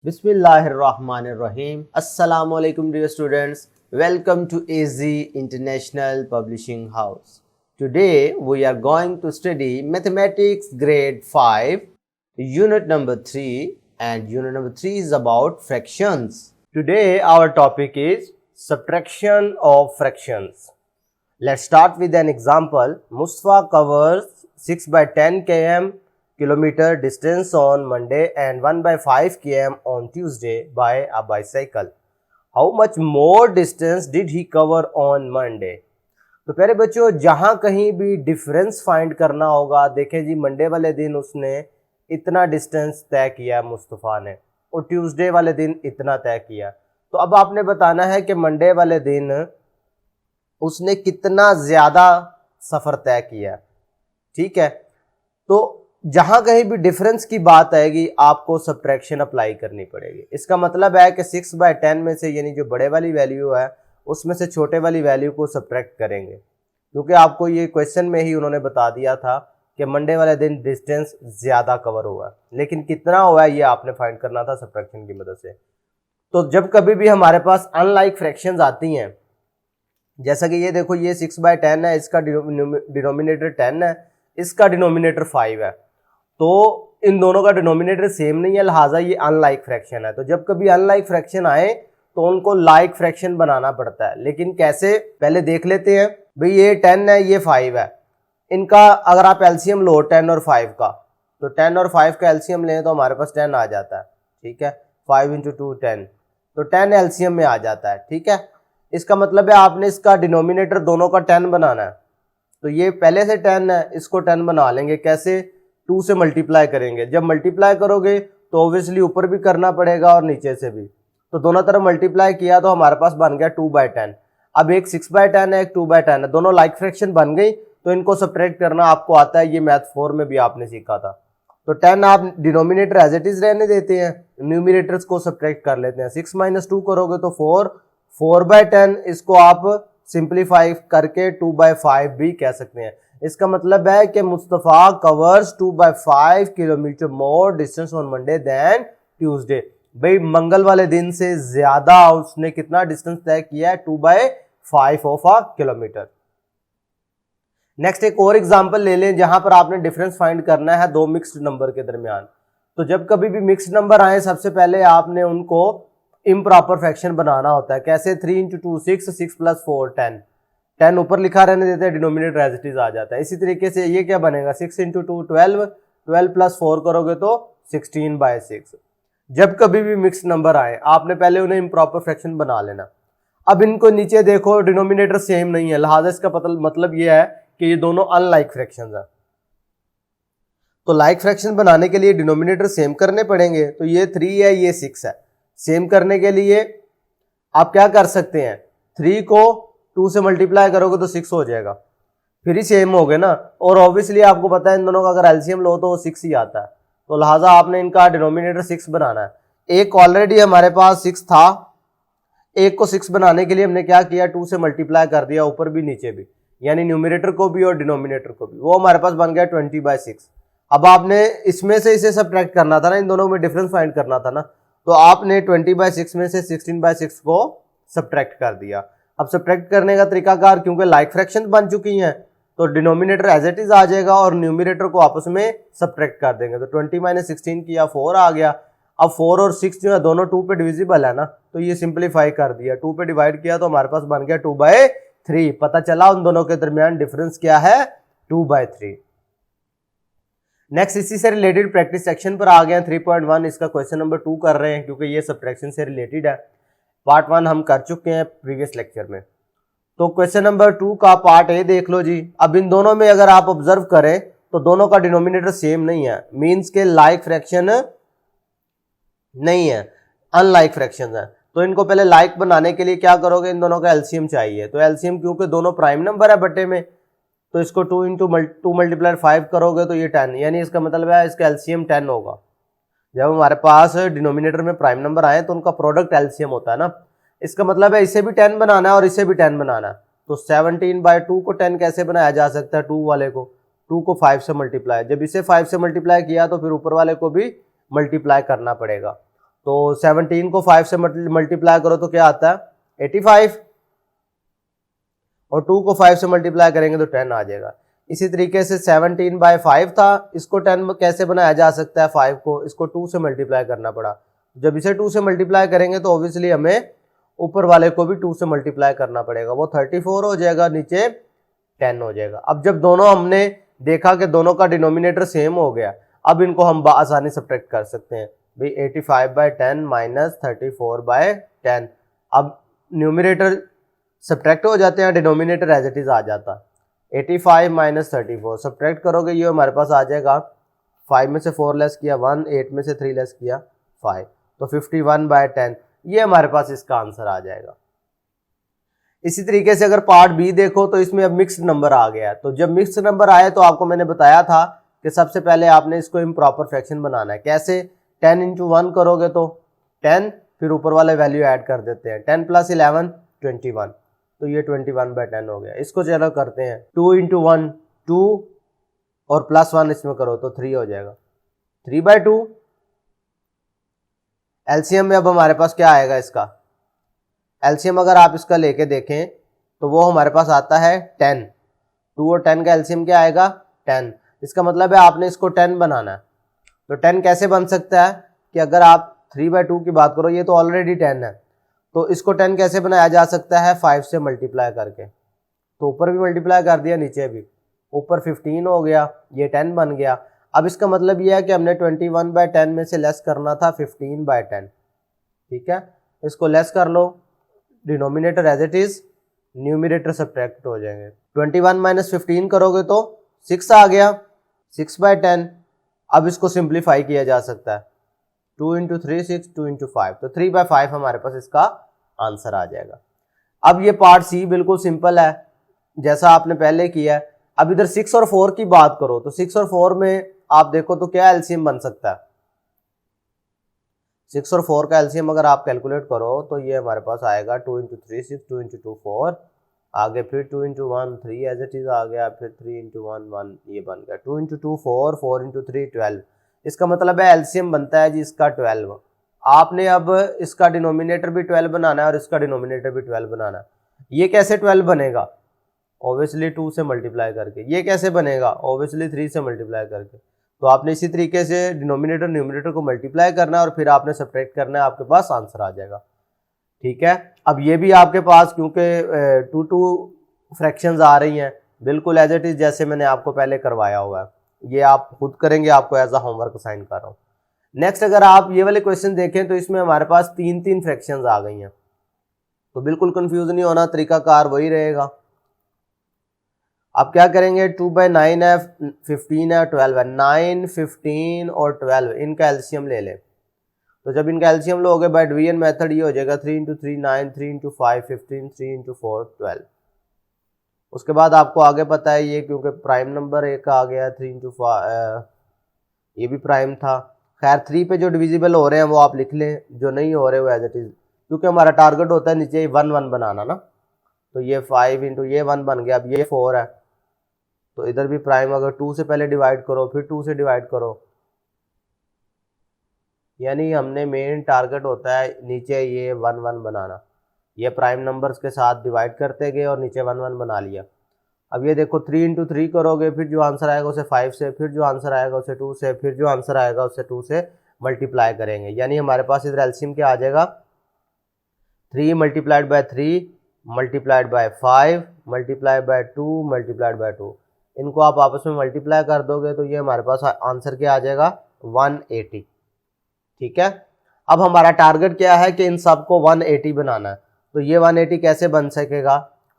Bismillahirrahmanirrahim. Assalamu alaikum dear students. Welcome to AZ International Publishing House. Today we are going to study Mathematics grade 5 unit number 3 and unit number 3 is about fractions. Today our topic is subtraction of fractions. Let's start with an example. Mustafa covers 6 by 10 km kilometer distance on Monday and 1 by 5 km on Tuesday by a bicycle. How much more distance did he cover on Monday? तो प्यारे बच्चों, जहां कहीं भी difference find करना होगा, देखें जी Monday वाले दिन उसने इतना डिस्टेंस तय किया मुस्तफ़ा ने और ट्यूसडे वाले दिन इतना तय किया। तो अब आपने बताना है कि मंडे वाले दिन उसने कितना ज़्यादा सफ़र तय किया। ठीक है, तो जहां कहीं भी डिफरेंस की बात आएगी आपको सब्ट्रैक्शन अप्लाई करनी पड़ेगी। इसका मतलब है कि 6 बाय 10 में से यानी जो बड़े वाली वैल्यू है उसमें से छोटे वाली वैल्यू को सब्ट्रैक्ट करेंगे, क्योंकि आपको ये क्वेश्चन में ही उन्होंने बता दिया था कि मंडे वाले दिन डिस्टेंस ज़्यादा कवर हुआ है, लेकिन कितना हुआ है ये आपने फाइंड करना था सब्ट्रैक्शन की मदद से। तो जब कभी भी हमारे पास अनलाइक फ्रैक्शंस आती हैं, जैसा कि ये देखो ये 6 बाय 10 है, इसका डिनोमिनेटर 10 है, इसका डिनोमिनेटर 5 है, तो इन दोनों का डिनोमिनेटर सेम नहीं है, लिहाजा ये अनलाइक फ्रैक्शन है। तो जब कभी अनलाइक फ्रैक्शन आए तो उनको लाइक फ्रैक्शन बनाना पड़ता है। लेकिन कैसे, पहले देख लेते हैं। भाई ये 10 है, ये 5 है, इनका अगर आप एलसीएम लो 10 और 5 का, तो 10 और 5 का एलसीएम लें तो हमारे पास 10 आ जाता है। ठीक है, 5 इंटू 2 10, तो 10 एलसीएम में आ जाता है। ठीक है, इसका मतलब है आपने इसका डिनोमिनेटर दोनों का 10 बनाना है। तो ये पहले से 10 है, इसको 10 बना लेंगे। कैसे? 2 से मल्टीप्लाई करेंगे। जब मल्टीप्लाई करोगे तो ऑब्वियसली ऊपर भी करना पड़ेगा और नीचे से भी, तो दोनों तरफ मल्टीप्लाई किया तो हमारे पास बन गया 2 बाय 10। अब एक 6 बाय 10 है, एक 2 बाय 10 है, दोनों लाइक फ्रैक्शन बन गई, तो इनको सब्ट्रैक्ट करना आपको आता है, ये मैथ 4 में भी आपने सीखा था। तो 10 आप डिनोमिनेटर एज इट इज रहने देते हैं, न्यूमिनेटर्स को सब्ट्रैक्ट कर लेते हैं। 6 माइनस 2 करोगे तो 4 बाय 10, इसको आप सिंप्लीफाई करके 2 बाय 5 भी कह सकते हैं। इसका मतलब है कि Mustafa covers 2 by 5 kilometre more distance on Monday then Tuesday. भाई मंगल वाले दिन से ज्यादा उसने कितना डिस्टेंस तय किया है? 2 by 5 of a kilometre. Next एक और एग्जांपल ले लें जहां पर आपने डिफरेंस फाइंड करना है दो मिक्स्ड नंबर के दरमियान। तो जब कभी भी मिक्स्ड नंबर आए, सबसे पहले आपने उनको इम्प्रॉपर फ्रैक्शन बनाना होता है। कैसे? 3 इंटू 2 6, 6 प्लस 4 10 ऊपर लिखा रहने देते हैं, डिनोमिनेटर एज इट इज आ जाता है। इसी तरीके से ये क्या बनेगा? 6 इंटू 2 12 प्लस 4 करोगे तो 16 बाय 6। जब कभी भी मिक्स नंबर आए आपने पहले उन्हें इम्प्रॉपर फ्रैक्शन बना लेना। अब इनको नीचे देखो, डिनोमिनेटर सेम नहीं है, लिहाजा इसका मतलब ये है कि ये दोनों अनलाइक फ्रैक्शंस हैं। तो लाइक फ्रैक्शन बनाने के लिए डिनोमिनेटर सेम करने पड़ेंगे। तो ये 3 है, ये 6 है। सेम करने के लिए आप क्या कर सकते हैं? 3 को 2 से मल्टीप्लाई करोगे तो 6 हो जाएगा, फिर ही सेम हो गए ना। और ऑब्वियसली आपको पता है इन दोनों का अगर एलसीएम लो तो वो 6 ही आता है, तो लिहाजा आपने इनका डिनोमिनेटर 6 बनाना है। एक ऑलरेडी हमारे पास 6 था, एक को 6 बनाने के लिए हमने क्या किया? 2 से मल्टीप्लाई कर दिया, ऊपर भी नीचे भी, यानी न्यूमिनेटर को भी और डिनोमिनेटर को भी। वो हमारे पास बन गया 20 बाय 6। अब आपने इसमें से इसे सब्ट्रैक्ट करना था ना, इन दोनों में डिफरेंस फाइंड करना था ना, तो आपने 20 बाय 6 में से 16 बाय 6 को सब्ट्रैक्ट कर दिया। अब सब्ट्रैक्ट करने का तरीकाकार, क्योंकि लाइक फ्रैक्शन बन चुकी हैं, तो डिनोमिनेटर एज इट इज आ जाएगा और न्यूमिनेटर को आपस में सब्ट्रैक्ट कर देंगे। तो 20 माइनस 16 किया 4 आ गया। अब 4 और 6 जो है दोनों 2 पे डिविजिबल है ना, तो ये सिंप्लीफाई कर दिया, 2 पे डिवाइड किया तो हमारे पास बन गया 2 बाय 3। पता चला उन दोनों के दरमियान डिफरेंस क्या है? 2 बाय 3। नेक्स्ट इसी से रिलेटेड प्रैक्टिस सेक्शन पर आ गए हैं 3.1। इसका क्वेश्चन नंबर 2 कर रहे हैं क्योंकि ये सब्ट्रैक्शन से रिलेटेड है। पार्ट 1 हम कर चुके हैं प्रीवियस लेक्चर में। तो क्वेश्चन नंबर 2 का पार्ट ए देख लो जी। अब इन दोनों में अगर आप ऑब्जर्व करें तो दोनों का डिनोमिनेटर सेम नहीं है, मींस के लाइक फ्रैक्शन नहीं है, अनलाइक फ्रैक्शन है। तो इनको पहले लाइक बनाने के लिए क्या करोगे? इन दोनों का एलसीएम चाहिए। तो एलसीएम क्योंकि दोनों प्राइम नंबर है बटे में, तो इसको 2 इंटू 2 मल्टीप्लाई 5 करोगे तो ये 10, यानी इसका मतलब है इसका एलसीएम 10 होगा। जब हमारे पास डिनोमिनेटर में प्राइम नंबर आए तो उनका प्रोडक्ट एलसीएम होता है ना। इसका मतलब है इसे भी 10 बनाना है और इसे भी 10 बनाना है। तो 17 बाय 2 को 10 कैसे बनाया जा सकता है? 2 वाले को 2 को 5 से मल्टीप्लाई, जब इसे 5 से मल्टीप्लाई किया तो फिर ऊपर वाले को भी मल्टीप्लाई करना पड़ेगा। तो 17 को 5 से मल्टीप्लाई करो तो क्या आता है 85, और 2 को 5 से मल्टीप्लाई करेंगे तो 10 आ जाएगा। इसी तरीके से 17/5 था, इसको 10 कैसे बनाया जा सकता है, 5 को इसको 2 से मल्टीप्लाई करना पड़ा। जब इसे 2 से मल्टीप्लाई करेंगे तो ऑब्वियसली हमें ऊपर वाले को भी 2 से मल्टीप्लाई करना पड़ेगा, वो 34 हो जाएगा, नीचे 10 हो जाएगा। अब जब दोनों हमने देखा कि दोनों का डिनोमिनेटर सेम हो गया, अब इनको हम आसानी सब्ट्रैक्ट कर सकते हैं भाई 85/10 माइनस 34/10। अब न्यूमिनेटर सब्ट्रैक्ट हो जाते हैं, डिनोमिनेटर एज इट इज आ जाता। 85 माइनस 34 सब्ट्रैक्ट करोगे ये हमारे पास आ जाएगा, 5 में से 4 लेस किया 1, 8 में से 3 लेस किया 5, तो 51/10 ये हमारे पास इसका आंसर आ जाएगा। इसी तरीके से अगर पार्ट बी देखो तो इसमें अब मिक्स्ड नंबर आ गया। तो जब मिक्स्ड नंबर आए तो आपको मैंने बताया था कि सबसे पहले आपने इसको इम्प्रॉपर फ्रैक्शन बनाना है। कैसे? 10 इंटू 1 करोगे तो 10, फिर ऊपर वाले वैल्यू ऐड कर देते हैं, 10 प्लस 11 21, तो ये 21/10 हो गया। इसको चलो करते हैं 2 इंटू 1 2 और प्लस 1 इसमें करो तो 3 हो जाएगा, 3/2। एलसीएम में अब हमारे पास क्या आएगा इसका? एलसीएम अगर आप इसका लेके देखें तो वो हमारे पास आता है 10। 2 और 10 का एलसीएम क्या आएगा? 10। इसका मतलब है आपने इसको 10 बनाना है। तो 10 कैसे बन सकता है कि अगर आप 3/2 की बात करो, ये तो ऑलरेडी 10 है, तो इसको 10 कैसे बनाया जा सकता है? 5 से मल्टीप्लाई करके। तो ऊपर भी मल्टीप्लाई कर दिया, नीचे भी, ऊपर 15 हो गया, ये 10 बन गया। अब इसका मतलब ये है कि हमने 21/10 में से लेस करना था 15/10। ठीक है, इसको लेस कर लो, denominator as it is, numerator subtract हो जाएंगे। 21 माइनस 15 करोगे तो 6 आ गया, 6/10। अब इसको सिंप्लीफाई किया जा सकता है, 2 इंटू 3 6, 2 इंटू 5, तो 3/5 हमारे पास इसका आंसर आ जाएगा। अब ये पार्ट सी बिल्कुल सिंपल है, जैसा आपने पहले किया है। अब इधर 6 और 4 की बात करो तो 6 और 4 में आप देखो तो क्या एलसीएम बन सकता है? 6 और 4 का एलसीएम अगर आप कैलकुलेट करो तो ये हमारे पास आएगा 2 इंटू 3 6, 2 इंटू 2 4, आगे फिर 2 इंटू 1 3 एज इट इज आ गया, फिर 3 इंटू 1 1, ये बन गया 2 इंटू 2 4, 4 इंटू 3 12। इसका मतलब है एलसीएम बनता है जी इसका 12। आपने अब इसका डिनोमिनेटर भी 12 बनाना है और इसका डिनोमिनेटर भी 12 बनाना है। ये कैसे 12 बनेगा? ऑब्वियसली 2 से मल्टीप्लाई करके। ये कैसे बनेगा? ऑब्वियसली 3 से मल्टीप्लाई करके। तो आपने इसी तरीके से डिनोमिनेटर न्यूमिनेटर को मल्टीप्लाई करना है और फिर आपने सब्ट्रैक्ट करना है, आपके पास आंसर आ जाएगा। ठीक है, अब ये भी आपके पास क्योंकि 2 फ्रैक्शंस आ रही हैं, बिल्कुल एज इट इज जैसे मैंने आपको पहले करवाया हुआ है, ये आप खुद करेंगे, आपको एज अ होमवर्क असाइन कर रहा हूँ। नेक्स्ट अगर आप ये वाले क्वेश्चन देखें तो इसमें हमारे पास 3 फ्रैक्शंस आ गई हैं, तो बिल्कुल कंफ्यूज नहीं होना, तरीकाकार वही रहेगा। अब क्या करेंगे, 2/9 है, 15 है, 12 है, 9 15 और 12 इनका एलसीएम ले लें। तो जब इनका एलसीएम लोगे बाय डिवीजन मेथड ये हो जाएगा 3 इंटू 3 9, 3 इंटू 5 15, 3 इंटू 4 12। उसके बाद आपको आगे पता है ये क्योंकि प्राइम नंबर एक आ गया 3 इंटू 5, ये भी प्राइम था। खैर 3 पे जो डिविजिबल हो रहे हैं वो आप लिख लें, जो नहीं हो रहे वो एज इट इज, क्योंकि हमारा टारगेट होता है नीचे 1 1 बनाना ना। तो ये 5 इंटू ये 1 बन गया, अब ये 4 है, तो इधर भी प्राइम अगर 2 से पहले डिवाइड करो फिर 2 से डिवाइड करो, यानी हमने मेन टारगेट होता है नीचे ये 1 1 बनाना। ये प्राइम नंबर्स के साथ डिवाइड करते गए और नीचे 1 1 बना लिया। अब ये देखो 3 इंटू 3 करोगे, फिर जो आंसर आएगा उसे 5 से, फिर जो आंसर आएगा उसे 2 से, फिर जो आंसर आएगा उसे 2 से मल्टीप्लाई करेंगे, यानी हमारे पास इधर एलसीएम क्या आ जाएगा, 3 multiplied by 3 multiplied by 5 multiplied by 2 multiplied by 2। इनको आप आपस में मल्टीप्लाई कर दोगे तो ये हमारे पास आंसर क्या आ जाएगा, 180। ठीक है, अब हमारा टारगेट क्या है कि इन सबको 180 बनाना है। तो ये 180 कैसे बन सकेगा?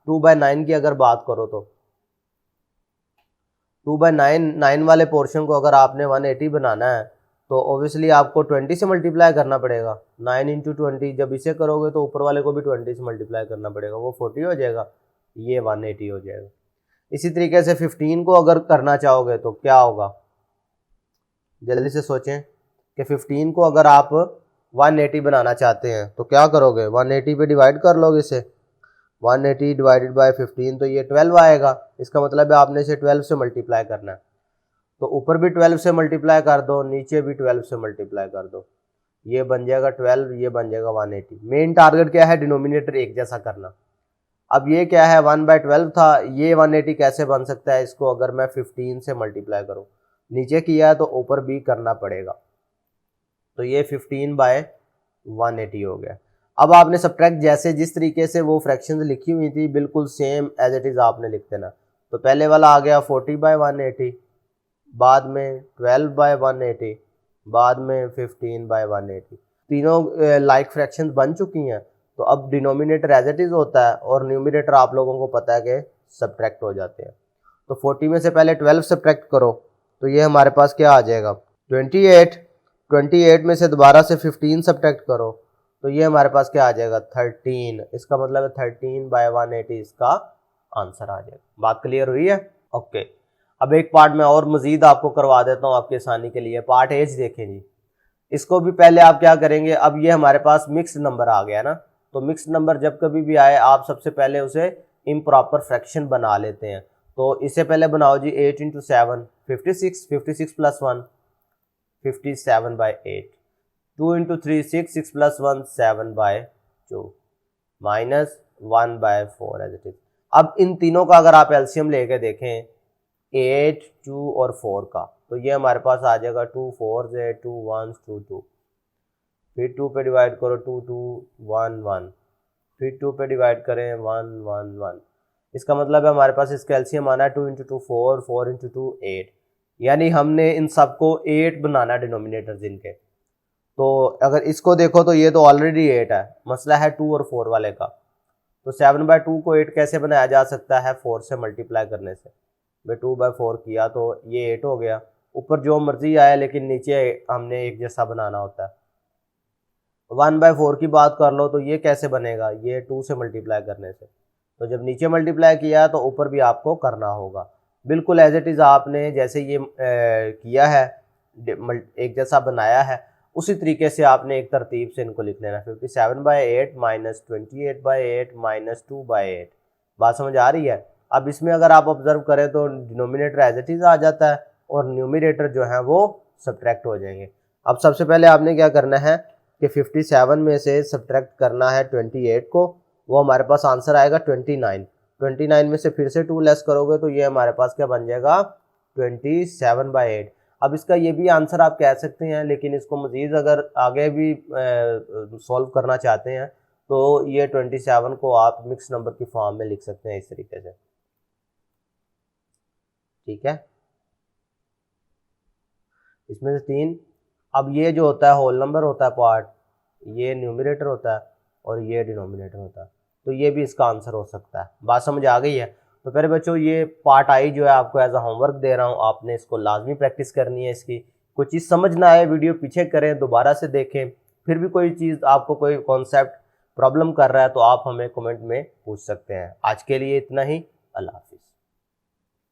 2/9 की अगर बात करो तो 2/9 9 वाले पोर्शन को अगर आपने 180 बनाना है तो ऑब्वियसली आपको 20 से मल्टीप्लाई करना पड़ेगा। 9 इंटू 20, जब इसे करोगे तो ऊपर वाले को भी 20 से मल्टीप्लाई करना पड़ेगा, वो 40 हो जाएगा, ये 180 हो जाएगा। इसी तरीके से 15 को अगर करना चाहोगे तो क्या होगा, जल्दी से सोचें कि 15 को अगर आप 180 बनाना चाहते हैं तो क्या करोगे, 180 पे डिवाइड कर लोगे इसे, 180 डिवाइडेड बाय 15 तो ये 12 आएगा। इसका मतलब है आपने इसे 12 से मल्टीप्लाई करना है, तो ऊपर भी 12 से मल्टीप्लाई कर दो, नीचे भी 12 से मल्टीप्लाई कर दो। ये बन जाएगा 12, ये बन जाएगा 180। मेन टारगेट क्या है, डिनोमिनेटर एक जैसा करना। अब ये क्या है 1/12 था, ये 180 कैसे बन सकता है, इसको अगर मैं 15 से मल्टीप्लाई करूँ, नीचे किया है तो ऊपर भी करना पड़ेगा, तो ये 15/180 हो गया। अब आपने सब्ट्रैक्ट जैसे जिस तरीके से वो फ्रैक्शन लिखी हुई थी बिल्कुल सेम एज इट इज़ आपने लिख देना। तो पहले वाला आ गया 40/180, बाद में 12/180, बाद में 15/180। तीनों लाइक फ्रैक्शन बन चुकी हैं। तो अब डिनोमिनेटर एज इट इज़ होता है और न्यूमिनेटर आप लोगों को पता है कि सब्ट्रैक्ट हो जाते हैं। तो 40 में से पहले 12 सब्ट्रैक्ट करो तो ये हमारे पास क्या आ जाएगा 28। 28 में से दोबारा से 15 सब्ट्रैक्ट करो तो ये हमारे पास क्या आ जाएगा 13। इसका मतलब है 13/180 इसका आंसर आ जाएगा। बात क्लियर हुई है? ओके। अब एक पार्ट में और मजीद आपको करवा देता हूँ आपकी आसानी के लिए। पार्ट एज देखें जी, इसको भी पहले आप क्या करेंगे, अब ये हमारे पास मिक्स्ड नंबर आ गया ना, तो मिक्स्ड नंबर जब कभी भी आए आप सबसे पहले उसे इम्प्रॉपर फ्रैक्शन बना लेते हैं। तो इससे पहले बनाओ जी 8 × 7 56, 56 + 1 57/8, 2 × 3 6, 6 + 1 7/2 माइनस 1/4 एज इट इज। अब इन तीनों का अगर आप एलसीएम लेके देखें 8, 2 और 4 का, तो ये हमारे पास आ जाएगा 2 4 से 2 1 2 2, फिर 2 पे डिवाइड करो 2 2 1 1, फिर 2 पे डिवाइड करें 1 1 1। इसका मतलब है हमारे पास इसका एलसीएम आना है 2 × 2 4, 4 × 2 8, यानी हमने इन सबको 8 बनाना डिनोमिनेटर्स इनके। तो अगर इसको देखो तो ये तो ऑलरेडी 8 है, मसला है 2 और 4 वाले का। तो 7/2 को 8 कैसे बनाया जा सकता है, 4 से मल्टीप्लाई करने से। मैं 2/4 किया तो ये 8 हो गया, ऊपर जो मर्जी आया लेकिन नीचे हमने एक जैसा बनाना होता है। 1/4 की बात कर लो तो ये कैसे बनेगा, ये 2 से मल्टीप्लाई करने से। तो जब नीचे मल्टीप्लाई किया तो ऊपर भी आपको करना होगा, बिल्कुल एज इट इज़ आपने जैसे ये किया है एक जैसा बनाया है उसी तरीके से आपने एक तरतीब से इनको लिख लेना। 57/8 माइनस 28/8 माइनस 2/8। बात समझ आ रही है? अब इसमें अगर आप ऑब्जर्व करें तो डिनोमिनेटर एज इट इज़ आ जाता है और न्यूमिनेटर जो है वो सब्ट्रैक्ट हो जाएंगे। अब सबसे पहले आपने क्या करना है कि 57 में से सब्ट्रैक्ट करना है 28 को, वो हमारे पास आंसर आएगा 29। 29 में से फिर से 2 लेस करोगे तो ये हमारे पास क्या बन जाएगा 27/8। अब इसका ये भी आंसर आप कह सकते हैं, लेकिन इसको मज़ीद अगर आगे भी सॉल्व करना चाहते हैं तो ये 27 को आप मिक्स नंबर की फॉर्म में लिख सकते हैं इस तरीके से। ठीक है, इसमें से 3। अब ये जो होता है होल नंबर होता है पार्ट, ये न्यूमरेटर होता है और ये डिनोमिनेटर होता है, तो ये भी इसका आंसर हो सकता है। बात समझ आ गई है? तो प्यारे बच्चों ये पार्ट आई जो है आपको एज अ होमवर्क दे रहा हूँ, आपने इसको लाजमी प्रैक्टिस करनी है। इसकी कोई चीज़ समझ ना आए वीडियो पीछे करें, दोबारा से देखें, फिर भी कोई चीज़ आपको कोई कॉन्सेप्ट प्रॉब्लम कर रहा है तो आप हमें कमेंट में पूछ सकते हैं। आज के लिए इतना ही, अल्लाह हाफ़िज़।